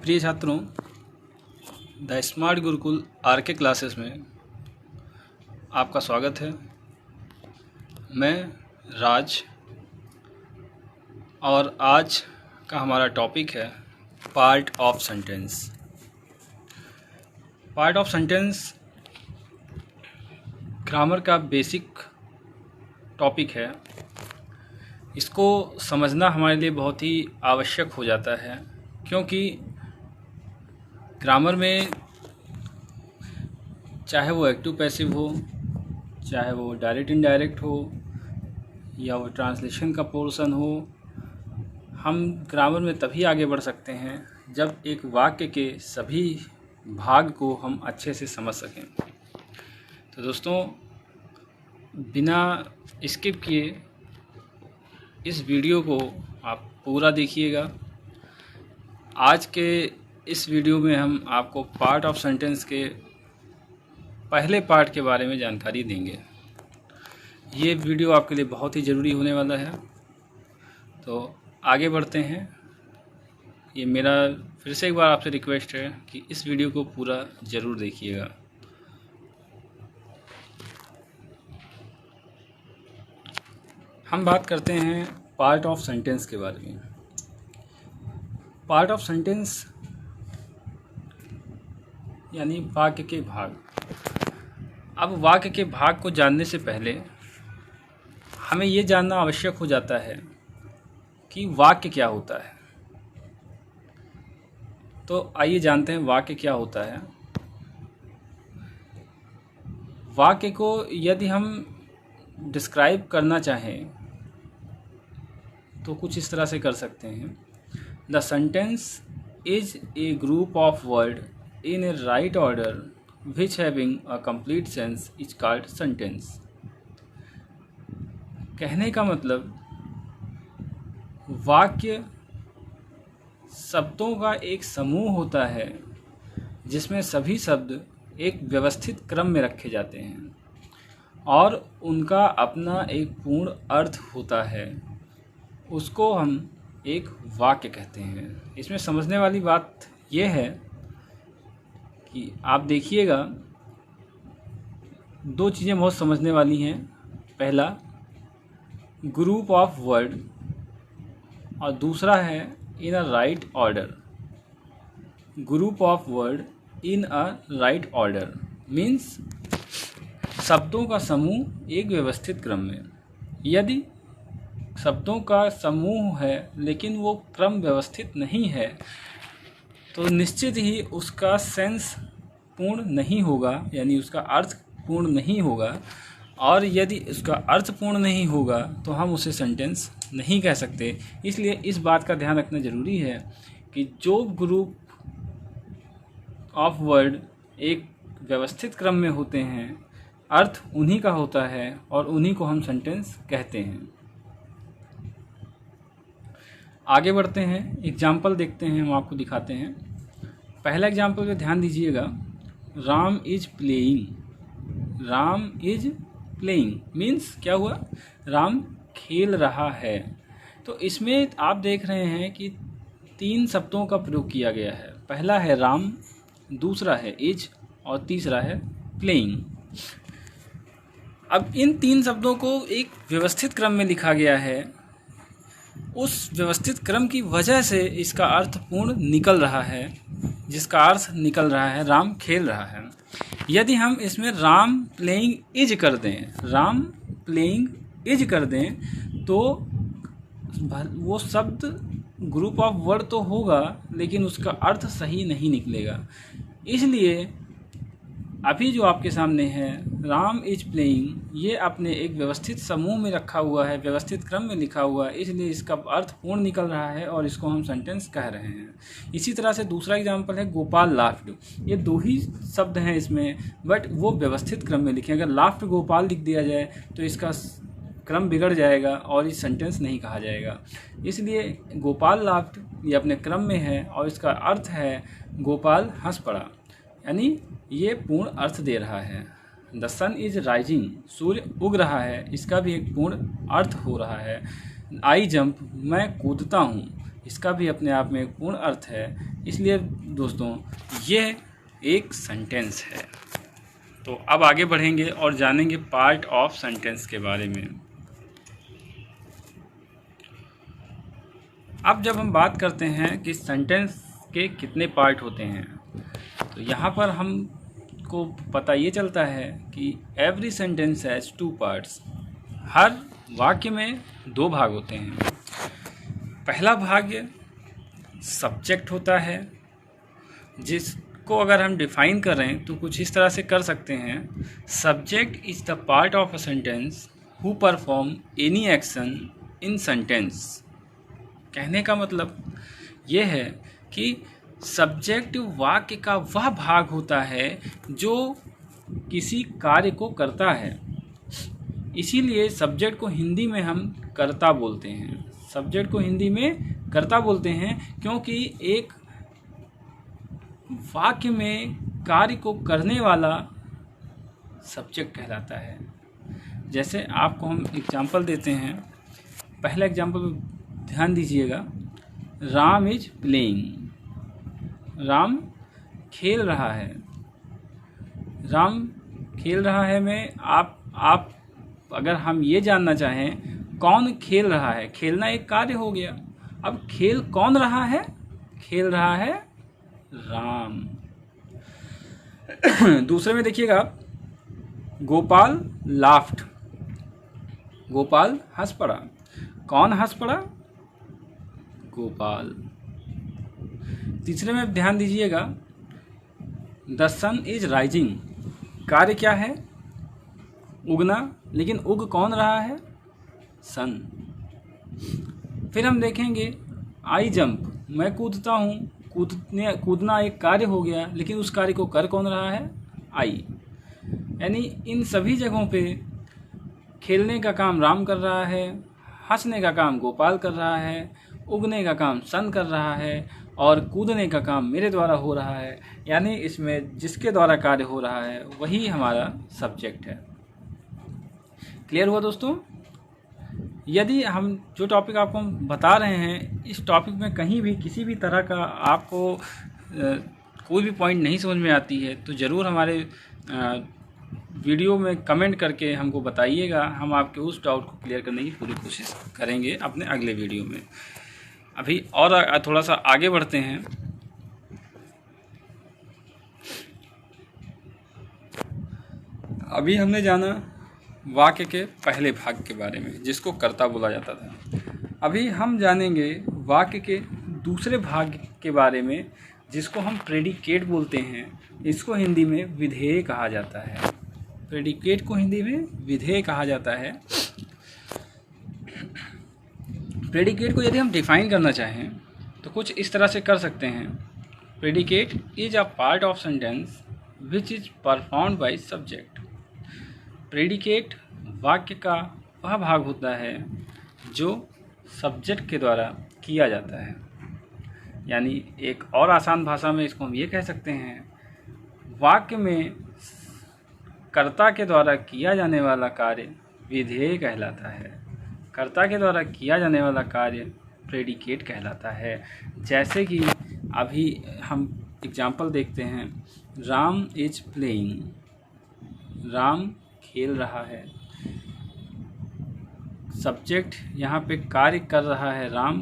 प्रिय छात्रों, the smart Gurukul RK classes में आपका स्वागत है। मैं राज और आज का हमारा टॉपिक है part of sentence. Part of sentence grammar का बेसिक टॉपिक है। इसको समझना हमारे लिए बहुत ही आवश्यक हो जाता है, क्योंकि ग्रामर में चाहे वो एक्टिव पैसिव हो, चाहे वो डायरेक्ट इनडायरेक्ट हो, या वो ट्रांसलेशन का पोर्शन हो, हम ग्रामर में तभी आगे बढ़ सकते हैं जब एक वाक्य के सभी भाग को हम अच्छे से समझ सकें। तो दोस्तों, बिना स्किप किए इस वीडियो को आप पूरा देखिएगा। आज के इस वीडियो में हम आपको पार्ट ऑफ सेंटेंस के पहले पार्ट के बारे में जानकारी देंगे। ये वीडियो आपके लिए बहुत ही ज़रूरी होने वाला है। तो आगे बढ़ते हैं। ये मेरा फिर से एक बार आपसे रिक्वेस्ट है कि इस वीडियो को पूरा ज़रूर देखिएगा। हम बात करते हैं पार्ट ऑफ सेंटेंस के बारे में। पार्ट ऑफ सेंटेंस यानी वाक्य के भाग। अब वाक्य के भाग को जानने से पहले हमें ये जानना आवश्यक हो जाता है कि वाक्य क्या होता है। तो आइए जानते हैं वाक्य क्या होता है। वाक्य को यदि हम डिस्क्राइब करना चाहें तो कुछ इस तरह से कर सकते हैं। The sentence is a group of word in a right order which having a complete sense is called sentence। कहने का मतलब वाक्य शब्दों का एक समूह होता है जिसमें सभी शब्द एक व्यवस्थित क्रम में रखे जाते हैं और उनका अपना एक पूर्ण अर्थ होता है। उसको हम एक वाक्य कहते हैं। इसमें समझने वाली बात यह है कि आप देखिएगा, दो चीज़ें बहुत समझने वाली हैं। पहला ग्रुप ऑफ वर्ड और दूसरा है in a right order. Group of word in a right order means शब्दों का समूह एक व्यवस्थित क्रम में। यदि शब्दों का समूह है लेकिन वो क्रम व्यवस्थित नहीं है तो निश्चित ही उसका सेंस पूर्ण नहीं होगा, यानी उसका अर्थ पूर्ण नहीं होगा। और यदि उसका अर्थ पूर्ण नहीं होगा तो हम उसे सेंटेंस नहीं कह सकते। इसलिए इस बात का ध्यान रखना ज़रूरी है कि जो ग्रुप ऑफ वर्ड एक व्यवस्थित क्रम में होते हैं, अर्थ उन्हीं का होता है और उन्हीं को हम सेंटेंस कहते हैं। आगे बढ़ते हैं, एग्जाम्पल देखते हैं, हम आपको दिखाते हैं। पहला एग्जाम्पल पे ध्यान दीजिएगा। Ram is playing. Ram is playing means क्या हुआ? राम खेल रहा है। तो इसमें आप देख रहे हैं कि तीन शब्दों का प्रयोग किया गया है। पहला है राम, दूसरा है इज और तीसरा है प्लेइंग। अब इन तीन शब्दों को एक व्यवस्थित क्रम में लिखा गया है। उस व्यवस्थित क्रम की वजह से इसका अर्थ पूर्ण निकल रहा है, जिसका अर्थ निकल रहा है राम खेल रहा है। यदि हम इसमें राम प्लेइंग इज कर दें, राम प्लेइंग इज कर दें तो वो शब्द ग्रुप ऑफ वर्ड तो होगा लेकिन उसका अर्थ सही नहीं निकलेगा। इसलिए अभी जो आपके सामने है राम इज प्लेइंग, ये अपने एक व्यवस्थित समूह में रखा हुआ है, व्यवस्थित क्रम में लिखा हुआ है, इसलिए इसका अर्थ पूर्ण निकल रहा है और इसको हम सेंटेंस कह रहे हैं। इसी तरह से दूसरा एग्जांपल है गोपाल लाफ्ड। ये दो ही शब्द हैं इसमें, बट वो व्यवस्थित क्रम में लिखे। अगर लाफ्ड गोपाल लिख दिया जाए तो इसका क्रम बिगड़ जाएगा और इस सेंटेंस नहीं कहा जाएगा। इसलिए गोपाल लाफ्ड ये अपने क्रम में है और इसका अर्थ है गोपाल हंस पड़ा, यानी ये पूर्ण अर्थ दे रहा है। द सन इज राइजिंग, सूर्य उग रहा है, इसका भी एक पूर्ण अर्थ हो रहा है। आई जंप, मैं कूदता हूँ, इसका भी अपने आप में एक पूर्ण अर्थ है। इसलिए दोस्तों ये एक सेंटेंस है। तो अब आगे बढ़ेंगे और जानेंगे पार्ट ऑफ सेंटेंस के बारे में। अब जब हम बात करते हैं कि सेंटेंस के कितने पार्ट होते हैं, तो यहाँ पर हमको पता ये चलता है कि एवरी सेंटेंस हैज़ 2 पार्ट्स। हर वाक्य में 2 भाग होते हैं। पहला भाग सब्जेक्ट होता है, जिसको अगर हम डिफाइन करें तो कुछ इस तरह से कर सकते हैं, subject is the part of a sentence who perform any action in sentence. कहने का मतलब ये है कि सब्जेक्ट वाक्य का वह भाग होता है जो किसी कार्य को करता है। इसीलिए सब्जेक्ट को हिंदी में हम कर्ता बोलते हैं। सब्जेक्ट को हिंदी में कर्ता बोलते हैं क्योंकि एक वाक्य में कार्य को करने वाला सब्जेक्ट कहलाता है। जैसे आपको हम एग्जांपल देते हैं। पहला एग्जांपल ध्यान दीजिएगा, राम इज प्लेइंग। राम खेल रहा है। राम खेल रहा है में आप अगर हम ये जानना चाहें कौन खेल रहा है, खेलना एक कार्य हो गया। अब खेल कौन रहा है? खेल रहा है राम। दूसरे में देखिएगा, गोपाल लाफ्ट। गोपाल हंस पड़ा। कौन हंस पड़ा? गोपाल। तीसरे में ध्यान दीजिएगा, द सन इज राइजिंग। कार्य क्या है? उगना, लेकिन उग कौन रहा है? सन। फिर हम देखेंगे आई जंप, मैं कूदता हूँ। कूदना एक कार्य हो गया, लेकिन उस कार्य को कर कौन रहा है? आई। यानी इन सभी जगहों पे खेलने का काम राम कर रहा है, हंसने का काम गोपाल कर रहा है, उगने का काम सन कर रहा है और कूदने का काम मेरे द्वारा हो रहा है। यानी इसमें जिसके द्वारा कार्य हो रहा है वही हमारा सब्जेक्ट है। क्लियर हुआ दोस्तों? यदि हम जो टॉपिक आपको बता रहे हैं, इस टॉपिक में कहीं भी किसी भी तरह का आपको कोई भी पॉइंट नहीं समझ में आती है तो ज़रूर हमारे वीडियो में कमेंट करके हमको बताइएगा। हम आपके उस डाउट को क्लियर करने की पूरी कोशिश करेंगे अपने अगले वीडियो में। अभी और थोड़ा सा आगे बढ़ते हैं। अभी हमने जाना वाक्य के पहले भाग के बारे में, जिसको कर्ता बोला जाता था। अभी हम जानेंगे वाक्य के दूसरे भाग के बारे में, जिसको हम प्रेडिकेट बोलते हैं। इसको हिंदी में विधेय कहा जाता है। प्रेडिकेट को हिंदी में विधेय कहा जाता है। प्रेडिकेट को यदि हम डिफाइन करना चाहें तो कुछ इस तरह से कर सकते हैं, predicate is a part of sentence which is performed by subject. Predicate वाक्य का वह भाग होता है जो सब्जेक्ट के द्वारा किया जाता है। यानी एक और आसान भाषा में इसको हम ये कह सकते हैं, वाक्य में कर्ता के द्वारा किया जाने वाला कार्य विधेय कहलाता है। कर्ता के द्वारा किया जाने वाला कार्य प्रेडिकेट कहलाता है। जैसे कि अभी हम एग्जाम्पल देखते हैं, राम इज प्लेइंग। राम खेल रहा है। सब्जेक्ट यहाँ पे कार्य कर रहा है राम,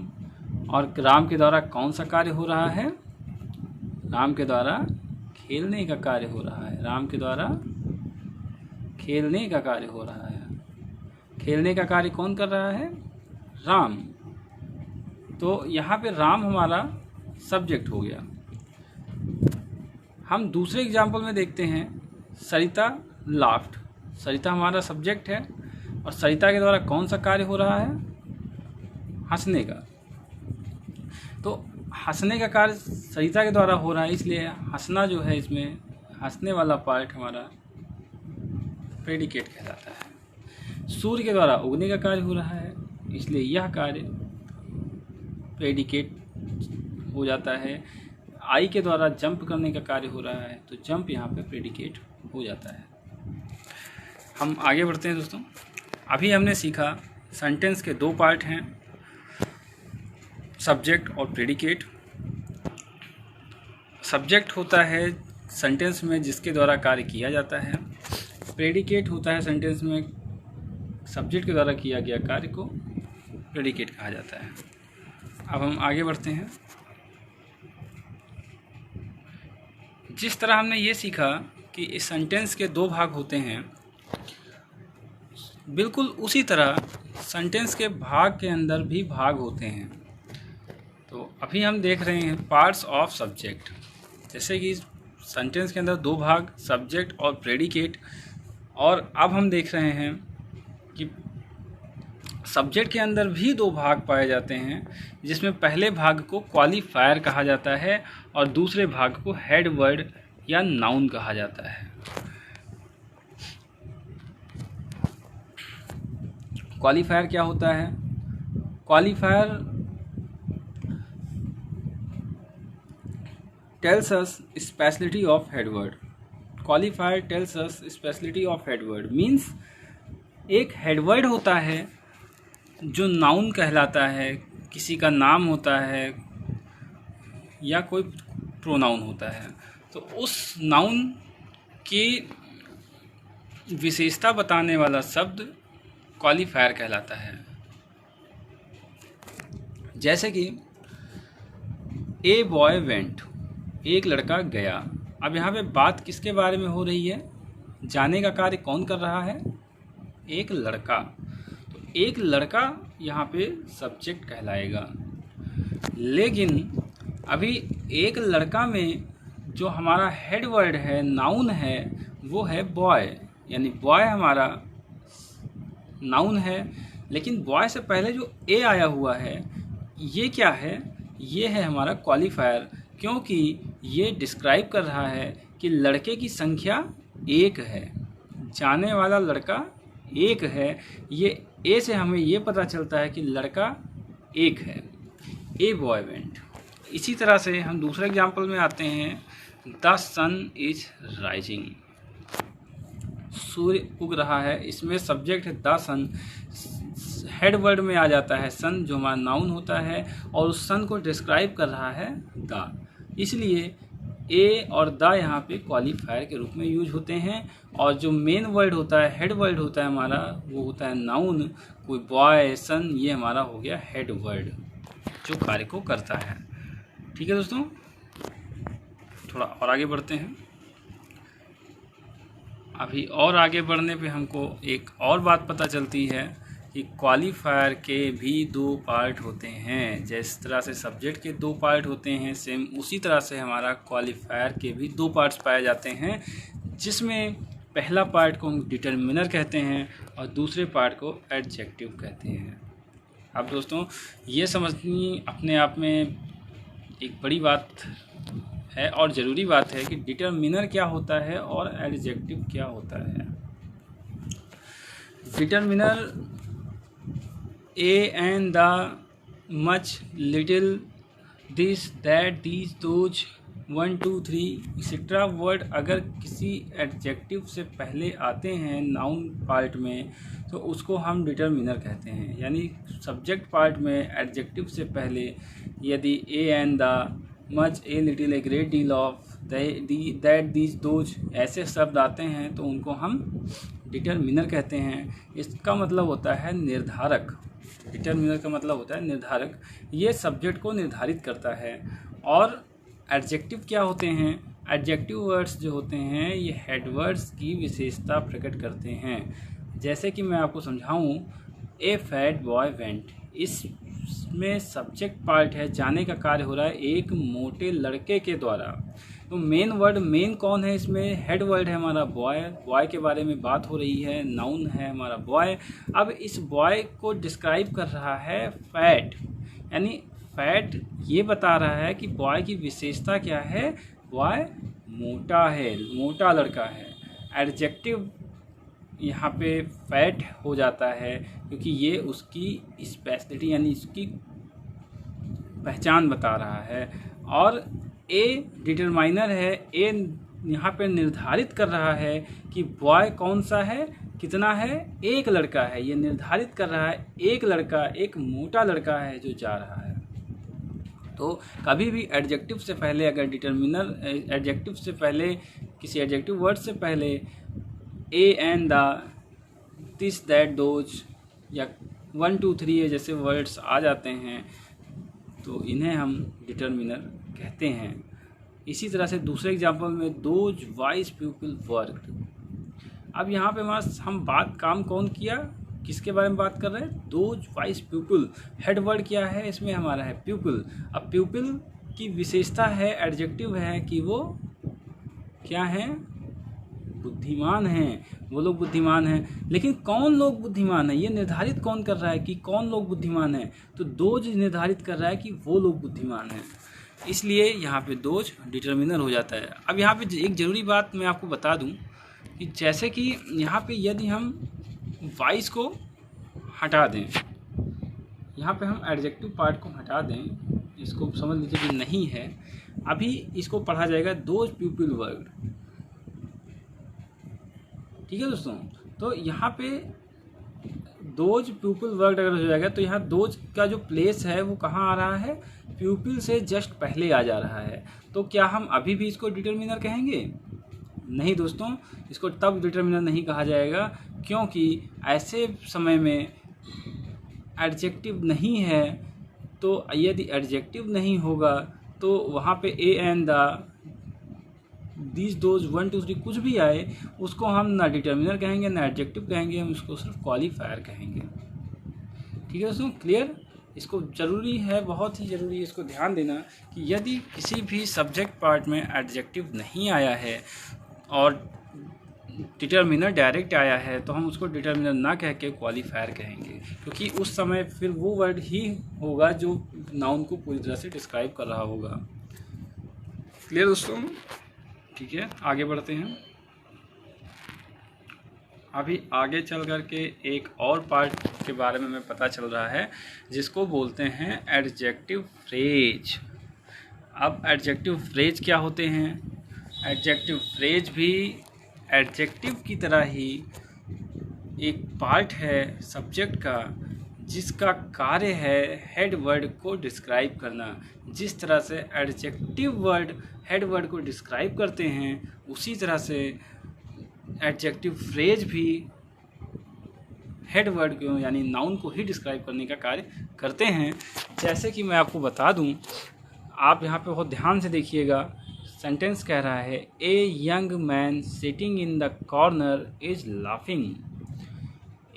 और राम के द्वारा कौन सा कार्य हो रहा है? राम के द्वारा खेलने का कार्य हो रहा है। राम के द्वारा खेलने का कार्य हो रहा है। खेलने का कार्य कौन कर रहा है? राम। तो यहाँ पे राम हमारा सब्जेक्ट हो गया। हम दूसरे एग्जाम्पल में देखते हैं, सरिता लाफ्ट। सरिता हमारा सब्जेक्ट है और सरिता के द्वारा कौन सा कार्य हो रहा है? हंसने का। तो हंसने का कार्य सरिता के द्वारा हो रहा है, इसलिए हंसना जो है, इसमें हंसने वाला पार्ट हमारा प्रेडिकेट कहलाता है। सूर्य के द्वारा उगने का कार्य हो रहा है, इसलिए यह कार्य प्रेडिकेट हो जाता है। आई के द्वारा जंप करने का कार्य हो रहा है, तो जंप यहाँ पे प्रेडिकेट हो जाता है। हम आगे बढ़ते हैं दोस्तों। अभी हमने सीखा सेंटेंस के 2 पार्ट हैं, सब्जेक्ट और प्रेडिकेट। सब्जेक्ट होता है सेंटेंस में जिसके द्वारा कार्य किया जाता है। प्रेडिकेट होता है सेंटेंस में सब्जेक्ट के द्वारा किया गया कार्य को प्रेडिकेट कहा जाता है। अब हम आगे बढ़ते हैं। जिस तरह हमने ये सीखा कि इस सेंटेंस के दो भाग होते हैं, बिल्कुल उसी तरह सेंटेंस के भाग के अंदर भी भाग होते हैं। तो अभी हम देख रहे हैं पार्ट्स ऑफ सब्जेक्ट। जैसे कि सेंटेंस के अंदर दो भाग, सब्जेक्ट और प्रेडिकेट, और अब हम देख रहे हैं कि सब्जेक्ट के अंदर भी दो भाग पाए जाते हैं, जिसमें पहले भाग को क्वालिफायर कहा जाता है और दूसरे भाग को हेड वर्ड या नाउन कहा जाता है। क्वालिफायर क्या होता है? Qualifier tells us speciality of head word. Qualifier tells us speciality of head word means एक हेड वर्ड होता है जो नाउन कहलाता है, किसी का नाम होता है या कोई प्रोनाउन होता है। तो उस नाउन की विशेषता बताने वाला शब्द क्वालिफायर कहलाता है। जैसे कि ए बॉय वेंट, एक लड़का गया। अब यहाँ पे बात किसके बारे में हो रही है? जाने का कार्य कौन कर रहा है? एक लड़का। तो एक लड़का यहाँ पे सब्जेक्ट कहलाएगा। लेकिन अभी एक लड़का में जो हमारा हेड वर्ड है, नाउन है, वो है बॉय, यानी बॉय हमारा नाउन है। लेकिन बॉय से पहले जो ए आया हुआ है, ये क्या है? ये है हमारा क्वालिफायर, क्योंकि ये डिस्क्राइब कर रहा है कि लड़के की संख्या एक है, जाने वाला लड़का एक है। ये ए से हमें ये पता चलता है कि लड़का एक है। A boy went. इसी तरह से हम दूसरे एग्जाम्पल में आते हैं। द सन इज राइजिंग, सूर्य उग रहा है। इसमें सब्जेक्ट है द सन, हेड वर्ड में आ जाता है सन जो हमारा नाउन होता है, और उस सन को डिस्क्राइब कर रहा है द, इसलिए ए और द यहाँ पे क्वालिफायर के रूप में यूज होते हैं। और जो मेन वर्ड होता है, हेड वर्ड होता है हमारा, वो होता है नाउन। कोई बॉय, सन, ये हमारा हो गया हेड वर्ड जो कार्य को करता है। ठीक है दोस्तों, थोड़ा और आगे बढ़ते हैं। अभी और आगे बढ़ने पे हमको एक और बात पता चलती है कि क्वालिफायर के भी दो पार्ट होते हैं। जिस तरह से सब्जेक्ट के दो पार्ट होते हैं, सेम उसी तरह से हमारा क्वालिफायर के भी दो पार्ट्स पाए जाते हैं, जिसमें पहला पार्ट को हम डिटरमिनर कहते हैं और दूसरे पार्ट को एडजेक्टिव कहते हैं। अब दोस्तों ये समझनी अपने आप में एक बड़ी बात है और ज़रूरी बात है कि डिटरमिनर क्या होता है और एडजेक्टिव क्या होता है। Determiner A and the, much, little, this, that, these, those, 1 2 3 etcetera word अगर किसी एडजेक्टिव से पहले आते हैं नाउन पार्ट में, तो उसको हम डिटरमिनर कहते हैं। यानी सब्जेक्ट पार्ट में एडजेक्टिव से पहले यदि A and the, much, a little, a great deal of, that, these, those ऐसे शब्द आते हैं तो उनको हम डिटरमिनर कहते हैं। इसका मतलब होता है निर्धारक। डिटरमिनर का मतलब होता है निर्धारक। ये सब्जेक्ट को निर्धारित करता है। और एडजेक्टिव क्या होते हैं? एडजेक्टिव वर्ड्स जो होते हैं ये हेड वर्ड्स की विशेषता प्रकट करते हैं। जैसे कि मैं आपको समझाऊं, ए फैट बॉय वेंट, इसमें सब्जेक्ट पार्ट है, जाने का कार्य हो रहा है एक मोटे लड़के के द्वारा। तो मेन वर्ड, मेन कौन है इसमें? हेड वर्ड है हमारा बॉय। बॉय के बारे में बात हो रही है, नाउन है हमारा बॉय। अब इस बॉय को डिस्क्राइब कर रहा है फैट, यानी फैट ये बता रहा है कि बॉय की विशेषता क्या है? बॉय मोटा है, मोटा लड़का है। एडजेक्टिव यहाँ पे फैट हो जाता है क्योंकि ये उसकी स्पेशलिटी यानी इसकी पहचान बता रहा है। और ए डिटरमाइनर है, ए यहाँ पे निर्धारित कर रहा है कि बॉय कौन सा है, कितना है, एक लड़का है। ये निर्धारित कर रहा है एक लड़का, एक मोटा लड़का है जो जा रहा है। तो कभी भी एडजेक्टिव से पहले अगर डिटर्मिनर, एडजेक्टिव से पहले, किसी एडजेक्टिव वर्ड से पहले A and the, this that those या 1 2 3 जैसे वर्ड्स आ जाते हैं तो इन्हें हम डिटर्मिनर कहते हैं। इसी तरह से दूसरे एग्जाम्पल में दोज वाइज पीपल वर्कड। अब यहाँ पे हम काम कौन किया, किसके बारे में बात कर रहे हैं, those wise people. Head word क्या है इसमें हमारा है पीपल। अब पीपल की विशेषता है, एडजेक्टिव है कि वो क्या है, बुद्धिमान हैं, वो लोग बुद्धिमान हैं। लेकिन कौन लोग बुद्धिमान है, ये निर्धारित कौन कर रहा है कि कौन लोग बुद्धिमान हैं, तो दोज निर्धारित कर रहा है कि वो लोग बुद्धिमान हैं, इसलिए यहाँ पे दोज डिटर्मिनर हो जाता है। अब यहाँ पे एक ज़रूरी बात मैं आपको बता दूँ कि जैसे कि यहाँ पे यदि हम वाइज को हटा दें, यहाँ पे हम एडजेक्टिव पार्ट को हटा दें, इसको समझ लीजिए कि नहीं है, अभी इसको पढ़ा जाएगा दोज पीपल वर्कड। ठीक है दोस्तों, तो यहाँ पे दोज पीपल वर्कड अगर हो जाएगा तो यहाँ दोज का जो प्लेस है वो कहाँ आ रहा है, प्यूपिल से जस्ट पहले आ जा रहा है। तो क्या हम अभी भी इसको डिटर्मिनर कहेंगे? नहीं दोस्तों, इसको तब डिटर्मिनर नहीं कहा जाएगा क्योंकि ऐसे समय में एडजेक्टिव नहीं है। तो यदि एडजेक्टिव नहीं होगा तो वहाँ पे A and the, this those 1 2 3 कुछ भी आए उसको हम ना डिटर्मिनर कहेंगे ना एडजेक्टिव कहेंगे, हम उसको सिर्फ क्वालिफायर कहेंगे। ठीक है दोस्तों, क्लियर? इसको ज़रूरी है, बहुत ही ज़रूरी है इसको ध्यान देना कि यदि किसी भी सब्जेक्ट पार्ट में एडजेक्टिव नहीं आया है और डिटर्मिनर डायरेक्ट आया है तो हम उसको डिटर्मिनर ना कह के क्वालिफायर कहेंगे, क्योंकि उस समय फिर वो वर्ड ही होगा जो नाउन को पूरी तरह से डिस्क्राइब कर रहा होगा। क्लियर दोस्तों? ठीक है, आगे बढ़ते हैं। अभी आगे चल कर के एक और पार्ट के बारे में हमें पता चल रहा है जिसको बोलते हैं एडजेक्टिव फ्रेज। अब एडजेक्टिव फ्रेज क्या होते हैं? एडजेक्टिव फ्रेज भी एडजेक्टिव की तरह ही एक पार्ट है सब्जेक्ट का, जिसका कार्य है हेड वर्ड को डिस्क्राइब करना। जिस तरह से एडजेक्टिव वर्ड हेड वर्ड को डिस्क्राइब करते हैं उसी तरह से एडजेक्टिव फ्रेज भी हेड वर्ड को यानी नाउन को ही डिस्क्राइब करने का कार्य करते हैं। जैसे कि मैं आपको बता दूं, आप यहाँ पे बहुत ध्यान से देखिएगा। सेंटेंस कह रहा है a young man sitting in the corner is laughing.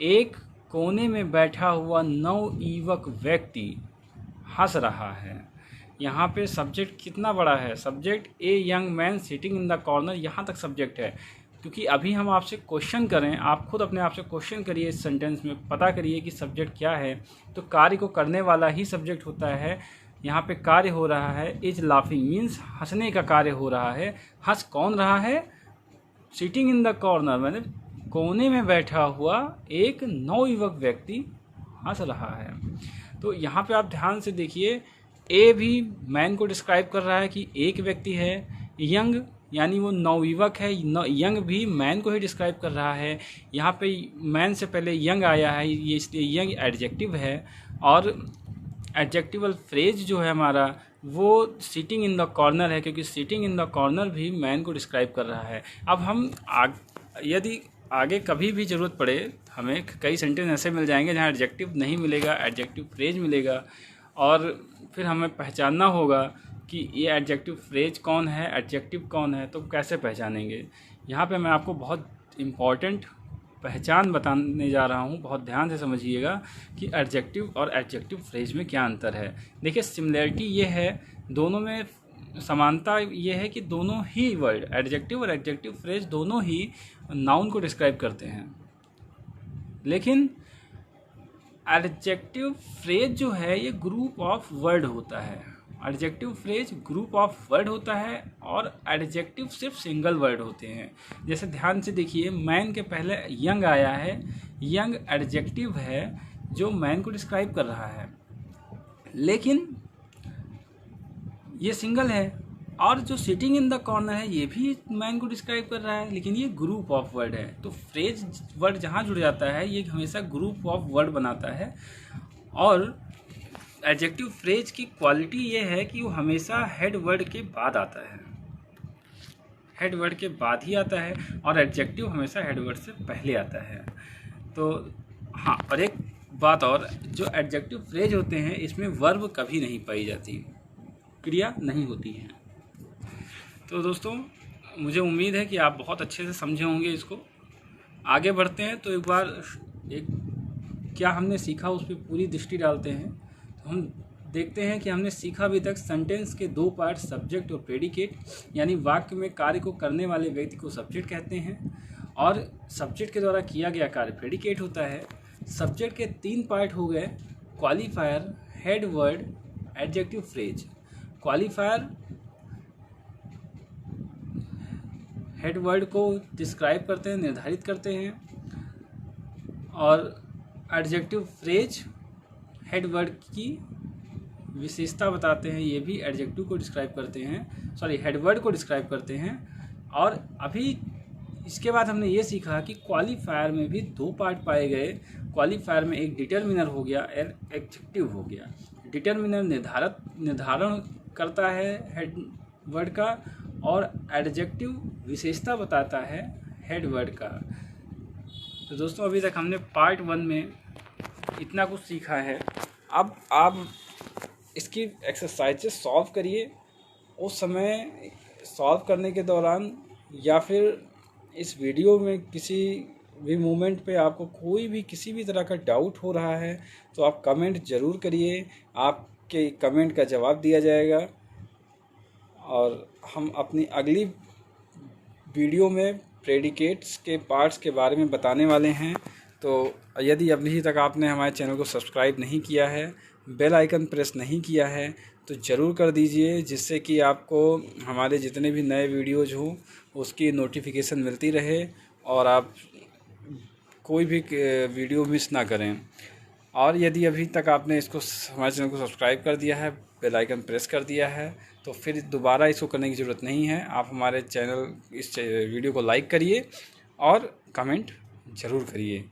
एक कोने में बैठा हुआ नवयुवक व्यक्ति हंस रहा है। यहाँ पे सब्जेक्ट कितना बड़ा है, subject a young man sitting in the corner, यहाँ तक सब्जेक्ट है। क्योंकि अभी हम आपसे क्वेश्चन करें, आप खुद अपने आप से क्वेश्चन करिए, इस सेंटेंस में पता करिए कि सब्जेक्ट क्या है, तो कार्य को करने वाला ही सब्जेक्ट होता है। यहाँ पे कार्य हो रहा है इज लाफिंग, मीन्स हंसने का कार्य हो रहा है। हंस कौन रहा है? सिटिंग इन द कॉर्नर, मतलब कोने में बैठा हुआ एक नवयुवक व्यक्ति हंस रहा है। तो यहाँ पे आप ध्यान से देखिए, ए भी मैन को डिस्क्राइब कर रहा है कि एक व्यक्ति है, यंग यानी वो नवयुवक है, यंग भी मैन को ही डिस्क्राइब कर रहा है। यहाँ पे मैन से पहले यंग आया है, ये इसलिए यंग एडजेक्टिव है। और एडजेक्टिवल फ्रेज जो है हमारा वो सिटिंग इन द कॉर्नर है, क्योंकि सिटिंग इन द कॉर्नर भी मैन को डिस्क्राइब कर रहा है। अब हम यदि आगे कभी भी ज़रूरत पड़े, हमें कई सेंटेंस ऐसे मिल जाएंगे जहाँ एडजेक्टिव नहीं मिलेगा, एडजेक्टिव फ्रेज मिलेगा, और फिर हमें पहचानना होगा कि ये एडजेक्टिव फ्रेज कौन है, एडजेक्टिव कौन है, तो कैसे पहचानेंगे। यहाँ पे मैं आपको बहुत इम्पॉर्टेंट पहचान बताने जा रहा हूँ, बहुत ध्यान से समझिएगा कि एडजेक्टिव और एडजेक्टिव फ्रेज में क्या अंतर है। देखिए, सिमिलरिटी ये है, दोनों में समानता ये है कि दोनों ही वर्ड, एडजेक्टिव और एडजेक्टिव फ्रेज दोनों ही नाउन को डिस्क्राइब करते हैं। लेकिन एडजेक्टिव फ्रेज जो है ये ग्रुप ऑफ वर्ड होता है। Adjective phrase group of word होता है और एडजेक्टिव सिर्फ सिंगल वर्ड होते हैं। जैसे ध्यान से देखिए, मैन के पहले यंग आया है, यंग एडजेक्टिव है जो मैन को डिस्क्राइब कर रहा है, लेकिन ये सिंगल है। और जो सिटिंग इन द कॉर्नर है ये भी मैन को डिस्क्राइब कर रहा है, लेकिन ये ग्रुप ऑफ वर्ड है। तो फ्रेज वर्ड जहाँ जुड़ जाता है ये हमेशा ग्रुप ऑफ वर्ड बनाता है। और एडजेक्टिव फ्रेज की क्वालिटी ये है कि वो हमेशा हेड वर्ड के बाद आता है, हेड वर्ड के बाद ही आता है, और एडजेक्टिव हमेशा हेड वर्ड से पहले आता है। तो हाँ, और एक बात और, जो एडजेक्टिव फ्रेज होते हैं इसमें वर्ब कभी नहीं पाई जाती, क्रिया नहीं होती है। तो दोस्तों, मुझे उम्मीद है कि आप बहुत अच्छे से समझे होंगे इसको। आगे बढ़ते हैं तो एक बार क्या हमने सीखा उस पर पूरी दृष्टि डालते हैं। तो हम देखते हैं कि हमने सीखा अभी तक सेंटेंस के दो पार्ट, सब्जेक्ट और प्रेडिकेट, यानी वाक्य में कार्य को करने वाले व्यक्ति को सब्जेक्ट कहते हैं और सब्जेक्ट के द्वारा किया गया कार्य प्रेडिकेट होता है। सब्जेक्ट के तीन पार्ट हो गए, qualifier, head word, adjective phrase. Qualifier head word को डिस्क्राइब करते हैं, निर्धारित करते हैं, और एडजेक्टिव फ्रेज हेड वर्ड की विशेषता बताते हैं, ये भी एडजेक्टिव को डिस्क्राइब करते हैं, सॉरी हेड वर्ड को डिस्क्राइब करते हैं। और अभी इसके बाद हमने ये सीखा कि क्वालिफायर में भी दो पार्ट पाए गए। क्वालिफायर में एक डिटर्मिनर हो गया, एडजेक्टिव हो गया। डिटर्मिनर निर्धारण करता है हेड वर्ड का, और एडजेक्टिव विशेषता बताता है हेड वर्ड का। तो दोस्तों, अभी तक हमने पार्ट 1 में इतना कुछ सीखा है। अब आप इसकी एक्सरसाइजेस सॉल्व करिए। उस समय सॉल्व करने के दौरान या फिर इस वीडियो में किसी भी मोमेंट पे आपको कोई भी किसी भी तरह का डाउट हो रहा है तो आप कमेंट ज़रूर करिए, आपके कमेंट का जवाब दिया जाएगा। और हम अपनी अगली वीडियो में प्रेडिकेट्स के पार्ट्स के बारे में बताने वाले हैं। तो यदि अभी तक आपने हमारे चैनल को सब्सक्राइब नहीं किया है, बेल आइकन प्रेस नहीं किया है, तो ज़रूर कर दीजिए, जिससे कि आपको हमारे जितने भी नए वीडियोज़ हों उसकी नोटिफिकेशन मिलती रहे और आप कोई भी वीडियो मिस ना करें। और यदि अभी तक आपने इसको हमारे चैनल को सब्सक्राइब कर दिया है, बेल आइकन प्रेस कर दिया है, तो फिर दोबारा इसको करने की ज़रूरत नहीं है। आप हमारे चैनल इस वीडियो को लाइक करिए और कमेंट ज़रूर करिए।